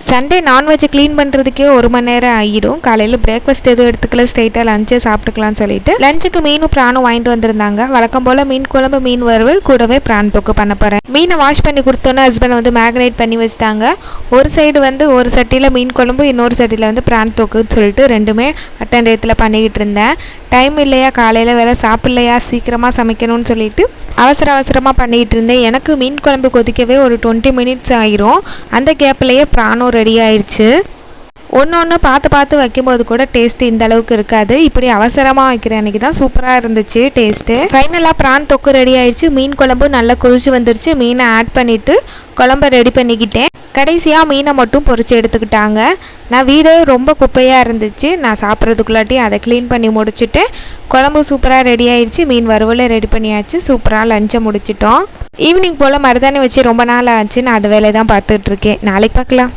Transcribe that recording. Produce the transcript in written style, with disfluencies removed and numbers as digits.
Sunday non veg clean பண்ணுறதுக்கே 1 மணி நேரம் ஆகிடும். காலையில் பிரேக்ஃபாஸ்ட் எதுவும் எடுத்துக்கல, ஸ்ட்ரெயிட்டாக லஞ்சை சாப்பிட்டுக்கலாம்னு சொல்லிட்டு லஞ்சுக்கு மீனும் ப்ரானும் வாங்கிட்டு வந்திருந்தாங்க. வழக்கம் போல் மீன் குழம்பு, மீன் வறுவல், கூடவே ப்ரான் தொக்கு பண்ண போகிறேன். மீனை வாஷ் பண்ணி கொடுத்தோன்னே ஹஸ்பண்ட் வந்து மேக்னேட் பண்ணி வச்சுட்டாங்க. ஒரு சைடு வந்து ஒரு சட்டியில் மீன் குழம்பு, இன்னொரு சட்டியில் வந்து ப்ரான் தொக்குன்னு சொல்லிட்டு ரெண்டுமே அட்டன் டயத்தில் பண்ணிக்கிட்டு இருந்தேன். டைம் இல்லையா, காலையில் வேறு சாப்பிட்லையா, சீக்கிரமாக சமைக்கணும்னு சொல்லிட்டு அவசரமாக பண்ணிக்கிட்டு இருந்தேன். எனக்கு மீன் குழம்பு கொதிக்கவே ஒரு 20 மினிட்ஸ் ஆகிரும். அந்த கேப்லேயே ப்ரானும் ரெடி ஆயிடுச்சு. ஒன்று பார்த்து வைக்கும்போது கூட டேஸ்ட்டு இந்த அளவுக்கு இருக்காது. இப்படி அவசரமாக வைக்கிறேன் அன்றைக்கி தான் சூப்பராக இருந்துச்சு டேஸ்ட்டு. ஃபைனலாக ப்ரான் தொக்கு ரெடி ஆயிடுச்சு. மீன் குழம்பு நல்லா கொதிச்சு வந்துருச்சு. மீனை ஆட் பண்ணிவிட்டு குழம்ப ரெடி பண்ணிக்கிட்டேன். கடைசியாக மீனை மட்டும் பொரிச்சு எடுத்துக்கிட்டாங்க. நான் வீடு ரொம்ப குப்பையாக இருந்துச்சு. நான் சாப்பிட்றதுக்குள்ளாட்டி அதை க்ளீன் பண்ணி முடிச்சுட்டு குழம்பு சூப்பராக ரெடி ஆயிடுச்சு. மீன் வறுவலை ரெடி பண்ணியாச்சு. சூப்பராக லஞ்சை முடிச்சிட்டோம். ஈவினிங் போல் மருதாணி வச்சு ரொம்ப நாள் ஆச்சு. நான் அந்த வேலையை தான் பார்த்துட்ருக்கேன். நாளைக்கு பார்க்கலாம்.